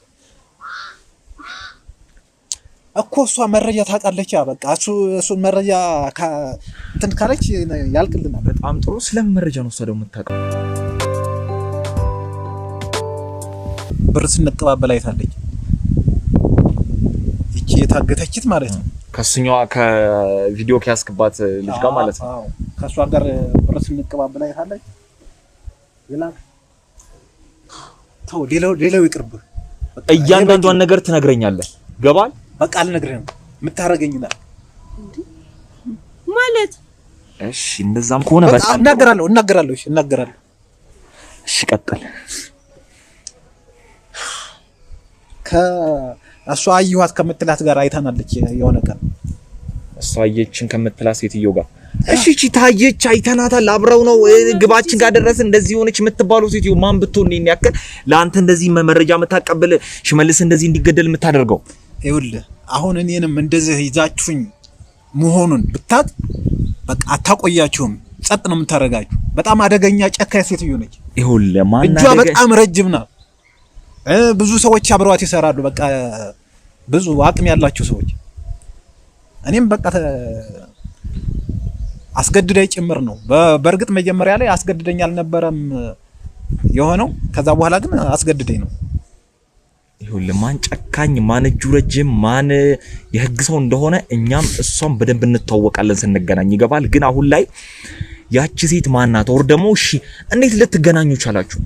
እኮ እሷ መረጃ ታውቃለች። በቃ እሱን መረጃ እንትን ካለች ያልቅልናል። በጣም ጥሩ። ስለምን መረጃ ነው እሷ ደግሞ የምታውቀው? ብር ስንቀባበል አይታለች። እቺ የታገተችት ማለት ነው። ከሱኛዋ ከቪዲዮ ከያስክባት ልጅ ጋር ማለት ነው። ከእሷ ጋር ብር ስንቀባበል አይታለች። ተው ሌላው ይቅርብህ። እያንዳንዷን ነገር ትነግረኛለህ። ገባል? በቃ አልነግርህም። የምታረገኝና ማለት እሺ፣ እንደዛም ከሆነ በቃ እናገራለሁ። እሺ፣ ቀጥል። ከእሷ አየኋት ከምትላት ጋር አይታናለች የሆነ ቀን። እሷ አየችን ከምትላት ሴትዮ ጋር እሺ፣ እቺ ታየች አይተናታል። አብረው ነው ግባችን ጋር ደረስ እንደዚህ ሆነች የምትባለው ሴትዮ ማን ብትሆን ነው ያክል ለአንተ እንደዚህ መረጃ የምታቀብል ሽመልስ እንደዚህ እንዲገደል የምታደርገው? ይኸውልህ አሁን እኔንም እንደዚህ ይዛችሁኝ መሆኑን ብታት በቃ አታቆያችሁም። ጸጥ ነው የምታረጋችሁ። በጣም አደገኛ ጨካኝ ሴትዮ ነች። ይኸውልህ ማን እጇ በጣም ረጅም ናት። ብዙ ሰዎች አብረዋት ይሰራሉ። በቃ ብዙ አቅም ያላቸው ሰዎች። እኔም በቃ አስገድደኝ ጭምር ነው። በእርግጥ መጀመሪያ ላይ አስገድደኝ አልነበረም የሆነው። ከዛ በኋላ ግን አስገድደኝ ነው። ይኸውልህ ማን ጨካኝ፣ ማን እጁ ረጅም፣ ማን የህግ ሰው እንደሆነ እኛም እሷም በደንብ እንተዋወቃለን ስንገናኝ። ይገባል? ግን አሁን ላይ ያቺ ሴት ማናት? ወር ደግሞ እሺ እንዴት ልትገናኙ ቻላችሁ?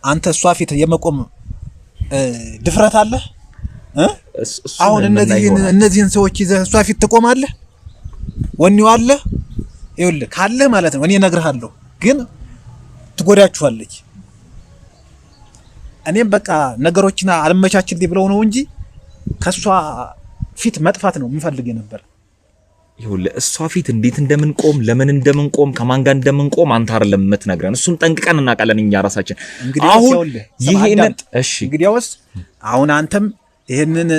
አንተ እሷ ፊት የመቆም ድፍረት አለህ? አሁን እነዚህን ሰዎች ይዘህ እሷ ፊት ትቆማለህ? ወኔው አለህ? ይኸውልህ ካለህ ማለት ነው እኔ እነግርሃለሁ። ግን ትጎዳችኋለች። እኔም በቃ ነገሮችን አልመቻችልኝ ብለው ነው እንጂ ከሷ ፊት መጥፋት ነው የምፈልግ ነበር። ይኸውልህ እሷ ፊት እንዴት እንደምንቆም ለምን እንደምንቆም ከማን ጋር እንደምንቆም አንተ አይደለም የምትነግረን፣ እሱን ጠንቅቀን እናውቃለን እኛ ራሳችን። አሁን ይሄንን እሺ እንግዲያውስ አሁን አንተም ይሄንን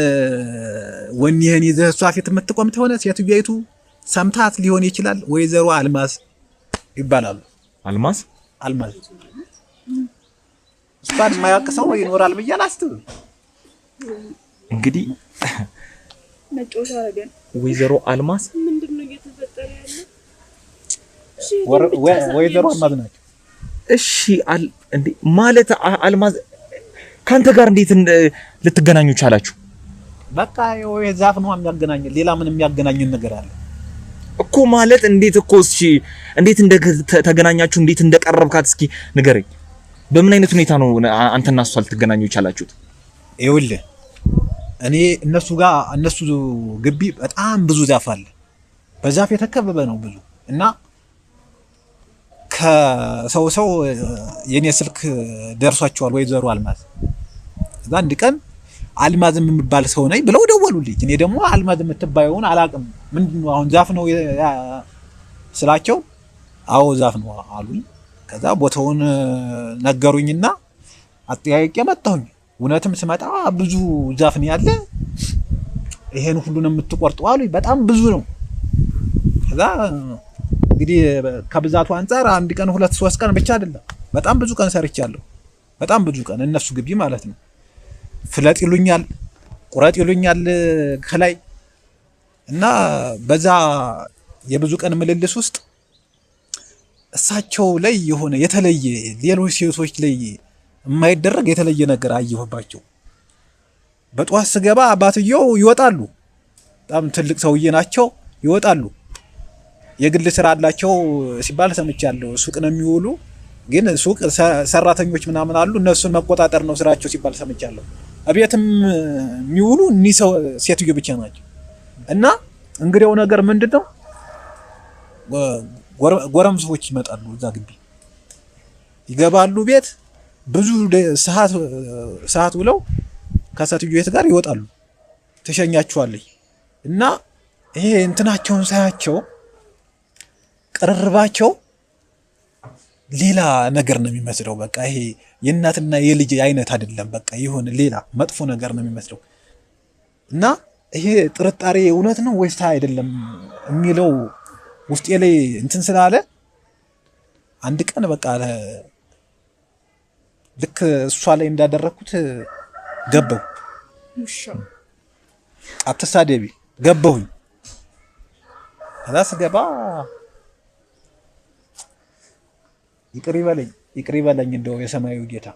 ወኔህን ይዘህ እሷ ፊት የምትቆም ተሆነ ሴትዮይቱ ሰምታት ሊሆን ይችላል። ወይዘሮ አልማዝ ይባላሉ። አልማዝ እሷን የማያውቅ ሰው ይኖራል ብዬ አላስብም። እንግዲህ ነጮታ አረገን ወይዘሮ አልማዝ ምንድነው እየተፈጠረ ያለው? ወይዘሮ አልማዝ ናቸው። እሺ እንዴ ማለት አልማዝ ካንተ ጋር እንዴት ልትገናኙ ቻላችሁ? በቃ የዛፍ ነው የሚያገናኝ። ሌላ ምን የሚያገናኝን ነገር አለ እኮ ማለት እንዴት እኮ እሺ እንዴት ተገናኛችሁ? እንዴት እንደቀረብካት እስኪ ንገረኝ። በምን አይነት ሁኔታ ነው አንተና እሷ ልትገናኙ ቻላችሁት? ይኸውልህ እኔ እነሱ ግቢ በጣም ብዙ ዛፍ አለ። በዛፍ የተከበበ ነው ብዙ እና ከሰው የኔ ስልክ ደርሷቸዋል ወይዘሮ አልማዝ። እዛ አንድ ቀን አልማዝ የሚባል ሰው ነኝ ብለው ደወሉልኝ። እኔ ደግሞ አልማዝ የምትባየውን አላውቅም። ምንድነው አሁን ዛፍ ነው ስላቸው አዎ ዛፍ ነው አሉኝ። ከዛ ቦታውን ነገሩኝና አጠያየቄ መጣሁኝ። እውነትም ስመጣ ብዙ ዛፍ ነው ያለ። ይሄን ሁሉ ነው የምትቆርጠው አሉኝ። በጣም ብዙ ነው። ከዛ እንግዲህ ከብዛቱ አንፃር አንድ ቀን 2-3 ቀን ብቻ አይደለም፣ በጣም ብዙ ቀን ሰርቻለሁ። በጣም ብዙ ቀን እነሱ ግቢ ማለት ነው። ፍለጥ ይሉኛል፣ ቁረጥ ይሉኛል ከላይ እና በዛ የብዙ ቀን ምልልስ ውስጥ እሳቸው ላይ የሆነ የተለየ ሌሎች ሴቶች ላይ የማይደረግ የተለየ ነገር አየሁባቸው። በጧት ስገባ አባትየው ይወጣሉ። በጣም ትልቅ ሰውዬ ናቸው። ይወጣሉ። የግል ስራ አላቸው ሲባል ሰምቻለሁ። ሱቅ ነው የሚውሉ፣ ግን ሱቅ ሰራተኞች ምናምን አሉ። እነሱን መቆጣጠር ነው ስራቸው ሲባል ሰምቻለሁ። እቤትም የሚውሉ እኒህ ሴትዮ ብቻ ናቸው። እና እንግዲያው ነገር ምንድነው ጎረምሶች ይመጣሉ። እዛ ግቢ ይገባሉ። ቤት ብዙ ሰዓት ውለው ከሴትዮት ጋር ይወጣሉ። ተሸኛቸዋለች እና ይሄ እንትናቸውን ሳያቸው ቅርርባቸው ሌላ ነገር ነው የሚመስለው። በቃ ይሄ የእናትና የልጅ አይነት አይደለም። በቃ ይሁን ሌላ መጥፎ ነገር ነው የሚመስለው። እና ይሄ ጥርጣሬ እውነት ነው ወይስ አይደለም የሚለው ውስጤ ላይ እንትን ስላለ አንድ ቀን በቃ ልክ እሷ ላይ እንዳደረኩት ገባሁ። አትሳደቢ ገባሁኝ። ከዛ ስገባ ይቅር ይበለኝ እንደው የሰማዩ ጌታ።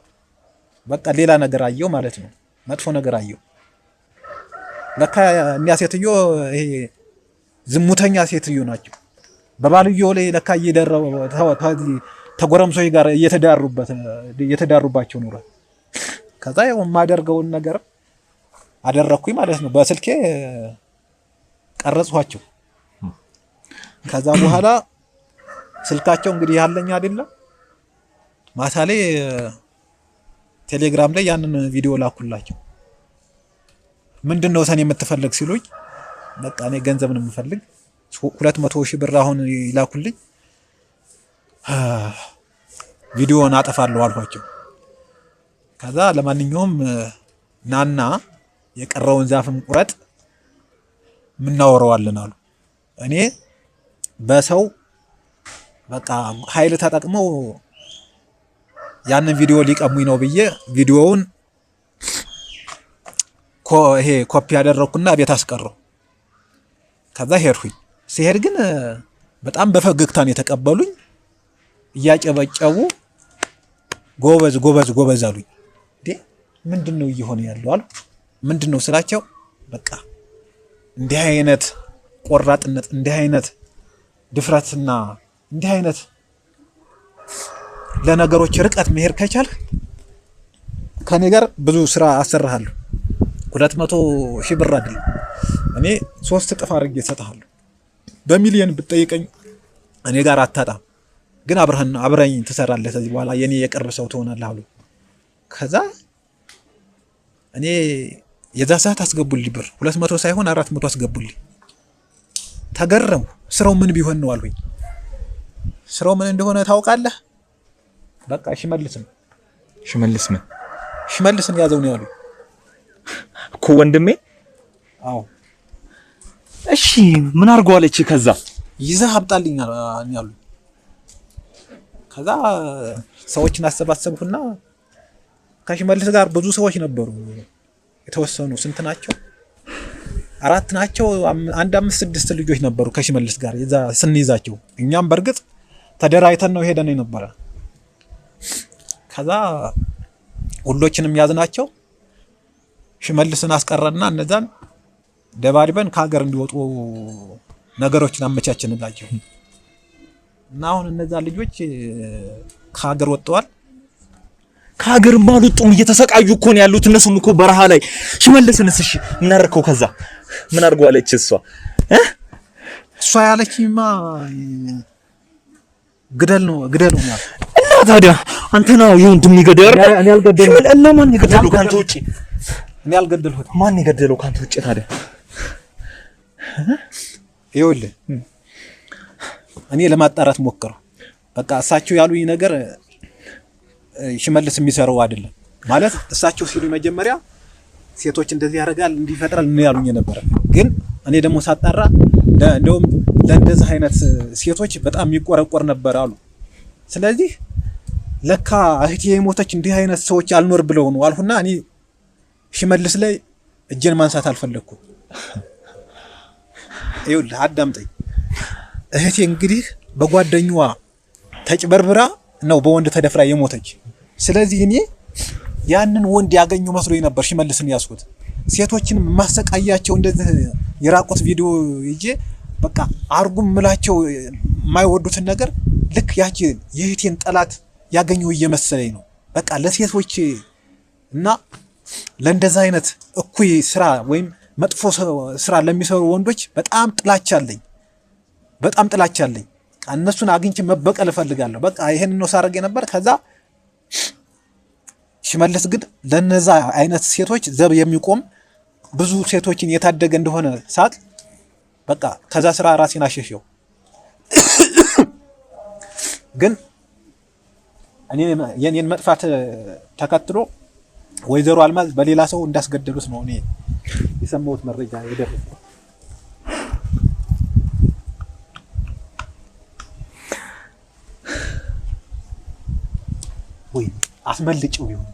በቃ ሌላ ነገር አየሁ ማለት ነው። መጥፎ ነገር አየሁ። ለካ እኒያ ሴትዮ ይሄ ዝሙተኛ ሴትዮ ናቸው። በባልየው ላይ ለካ እየደረው ተጎረምሶች ጋር እየተዳሩባቸው ኖሯል። ከዛ ያው የማደርገውን ነገር አደረኩኝ ማለት ነው። በስልኬ ቀረጽኋቸው። ከዛ በኋላ ስልካቸው እንግዲህ ያለኝ አይደለም ማታ ላይ ቴሌግራም ላይ ያንን ቪዲዮ ላኩላቸው። ምንድነው ሰኔ የምትፈልግ ሲሉኝ በቃ እኔ ገንዘብ ነው የምፈልግ 200,000 ብር አሁን ይላኩልኝ ቪዲዮውን አጠፋለሁ አልኳቸው። ከዛ ለማንኛውም ናና የቀረውን ዛፍም ቁረጥ ምናወራዋለን አሉ። እኔ በሰው በቃ ኃይል ተጠቅመው ያንን ቪዲዮ ሊቀሙኝ ነው ብዬ ቪዲዮውን ይሄ ኮፒ ያደረኩና ቤት አስቀረው። ከዛ ሄድኩኝ። ሲሄድ ግን በጣም በፈገግታ ነው የተቀበሉኝ። እያጨበጨቡ ጎበዝ ጎበዝ ጎበዝ አሉኝ። ምንድነው እየሆነ ያለው አሉ። ምንድነው ስላቸው በቃ እንዲህ አይነት ቆራጥነት፣ እንዲህ አይነት ድፍረትና እንዲህ አይነት ለነገሮች ርቀት መሄድ ከቻልክ ከኔ ጋር ብዙ ስራ አሰራሃለሁ። 200,000 ብር አይደለም እኔ 3 እጥፍ አድርጌ እሰጥሃለሁ። በሚሊዮን ብትጠይቀኝ እኔ ጋር አታጣም፣ ግን አብረኝ ትሰራለህ። ከዚህ በኋላ የኔ የቅርብ ሰው ትሆናለህ አሉ። ከዛ እኔ የዛ ሰዓት አስገቡልኝ ብር 200 ሳይሆን 400 አስገቡልኝ። ተገረሙ። ስራው ምን ቢሆን ነው አሉኝ። ስራው ምን እንደሆነ ታውቃለህ? በቃ ሽመልስን ያዘው ነው ያሉኝ እኮ ወንድሜ። አዎ እሺ ምን አርጎ አለች? ከዛ ይዘህ አምጣልኝ ያሉኝ። ከዛ ሰዎችን አሰባሰብኩና ከሽመልስ ጋር ብዙ ሰዎች ነበሩ። የተወሰኑ ስንት ናቸው? 4 ናቸው። 1 5 6 ልጆች ነበሩ ከሽመልስ ጋር የዛ ስንይዛቸው። እኛም በርግጥ ተደራይተን ነው ሄደን የነበረ። ከዛ ሁሎችንም ያዝናቸው። ሽመልስን አስቀረና እነዛን ደባድበን ከሀገር እንዲወጡ ነገሮችን አመቻችንላቸው እና አሁን እነዛ ልጆች ከሀገር ወጥተዋል። ከሀገርም አልወጡም፣ እየተሰቃዩ እኮ ነው ያሉት። እነሱም እኮ በረሃ ላይ። ሽመልስንስ እሺ ምን አደረከው? ከዛ ምን አድርጎ አለች እሷ ያለችማ ግደል ነው ማለት እና ታዲያ አንተ ነው የወንድም ይገደር? እኔ አልገደልኩም። እና ማን ይገደለው ካንተ ውጪ? እኔ አልገደልኩት። ማን ይገደለው ካንተ ውጪ ታዲያ? ይኸውልህ እኔ ለማጣራት ሞከረው። በቃ እሳቸው ያሉኝ ነገር ሽመልስ የሚሰራው አይደለም ማለት እሳቸው ሲሉ መጀመሪያ ሴቶች እንደዚህ ያደርጋል እንዲፈጥራል ምን ያሉኝ ነበር። ግን እኔ ደግሞ ሳጣራ እንደውም ለእንደዚህ አይነት ሴቶች በጣም የሚቆረቆር ነበር አሉ። ስለዚህ ለካ እህቴ የሞተች እንዲህ አይነት ሰዎች አልኖር ብለው ነው አልሁና እኔ ሽመልስ ላይ እጄን ማንሳት አልፈለኩም። ይኸውልህ አዳምጠኝ። እህቴ እንግዲህ በጓደኛዋ ተጭበርብራ ነው በወንድ ተደፍራ የሞተች። ስለዚህ እኔ ያንን ወንድ ያገኘው መስሎኝ ነበር ሽመልስን ያስኩት። ሴቶችን ማሰቃያቸው እንደዚህ የራቆት ቪዲዮ ይዤ በቃ አርጉም ምላቸው የማይወዱትን ነገር ልክ ያቺ የእህቴን ጠላት ያገኘው እየመሰለኝ ነው። በቃ ለሴቶች እና ለእንደዛ አይነት እኩይ ስራ ወይም መጥፎ ስራ ለሚሰሩ ወንዶች በጣም ጥላቻ አለኝ። እነሱን አግኝቼ መበቀል እፈልጋለሁ። በቃ ይሄንን ነው ሳረግ ነበር። ከዛ ሽመልስ ግን ለነዛ አይነት ሴቶች ዘብ የሚቆም ብዙ ሴቶችን የታደገ እንደሆነ ሳቅ በቃ ከዛ ስራ ራሴን አሸሸው። ግን እኔ የኔን መጥፋት ተከትሎ ወይዘሮ አልማዝ በሌላ ሰው እንዳስገደሉት ነው እኔ የሰማሁት መረጃ የደረሰው። ወይ አስመልጭው ይሁን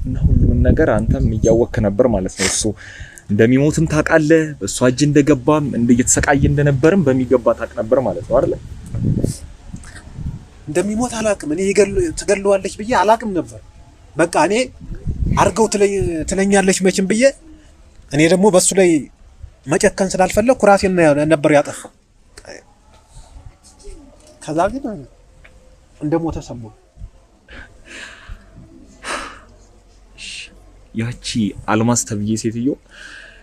እና ሁሉንም ነገር አንተም እያወቅክ ነበር ማለት ነው። እሱ እንደሚሞትም ታውቃለህ፣ በእሷ እጅ እንደገባም እየተሰቃየ እንደነበርም በሚገባ ታውቅ ነበር ማለት ነው አይደል? እንደሚሞት አላውቅም። እኔ ትገለዋለች ብዬ አላውቅም ነበር። በቃ እኔ አርገው ትለኛለች መቼም ብዬ እኔ ደግሞ በሱ ላይ መጨከን ስላልፈለኩ ራሴን ነበር ያጠፋው። ከዛ ግን እንደሞተ ሰማሁ። ያቺ አልማዝ ተብዬ ሴትዮ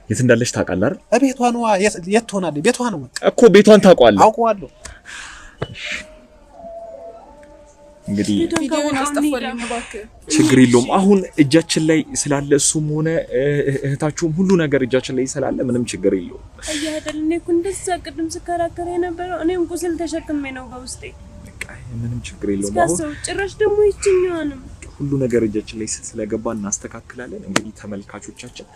የት እንዳለች ታውቃለህ አይደል? ቤቷ ነው። የት ትሆናለች? ቤቷ ነው እኮ ቤቷን ታውቀዋለህ? አውቀዋለሁ። እንግዲህ ቪዲዮውን አስጠፋልኝ እባክህ። ችግር የለውም። አሁን እጃችን ላይ ስላለ እሱም ሆነ እህታችሁም ሁሉ ነገር እጃችን ላይ ስላለ ምንም ችግር የለውም። አይደል? እኔ እኮ እንደዛ ቅድም ስከራከር የነበረው እኔም ቁስል ተሸክሜ ነው በውስጤ። በቃ ምንም ችግር የለውም። አሁን ጭራሽ ደግሞ ይችኛውንም ሁሉ ነገር እጃችን ላይ ስለገባ እናስተካክላለን። እንግዲህ ተመልካቾቻችን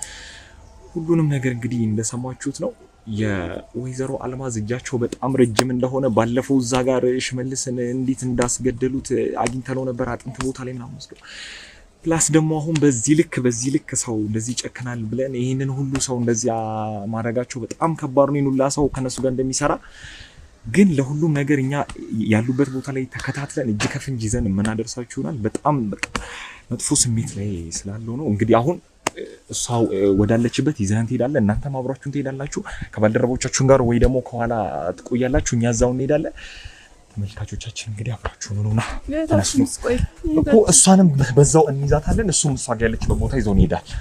ሁሉንም ነገር እንግዲህ እንደሰማችሁት ነው። የወይዘሮ አልማዝ እጃቸው በጣም ረጅም እንደሆነ ባለፈው እዛ ጋር ሽመልስን እንዴት እንዳስገደሉት አግኝተለው ነበር አጥንት ቦታ ላይ ምናምን ወስዶ ፕላስ ደግሞ አሁን በዚህ ልክ ሰው እንደዚህ ጨክናል ብለን ይሄንን ሁሉ ሰው እንደዚህ ማድረጋቸው በጣም ከባድ ነው። ይኑላ ሰው ከነሱ ጋር እንደሚሰራ ግን ለሁሉም ነገር እኛ ያሉበት ቦታ ላይ ተከታትለን እጅ ከፍንጅ ይዘን የምናደርሳችሁ ይሆናል። በጣም በቃ መጥፎ ስሜት ላይ ስላለው ነው። እንግዲህ አሁን እሷ ወዳለችበት ይዘን ትሄዳለን። እናንተም አብራችሁን ትሄዳላችሁ ከባልደረቦቻችሁን ጋር ወይ ደግሞ ከኋላ ትቆያላችሁ። እኛ እዛው እንሄዳለን። ተመልካቾቻችን እንግዲህ አብራችሁን ነውና ተነሱ እኮ እሷንም በዛው እንይዛታለን። እሱም እሷ ጋር ያለችበት ቦታ ይዘው እንሄዳለን።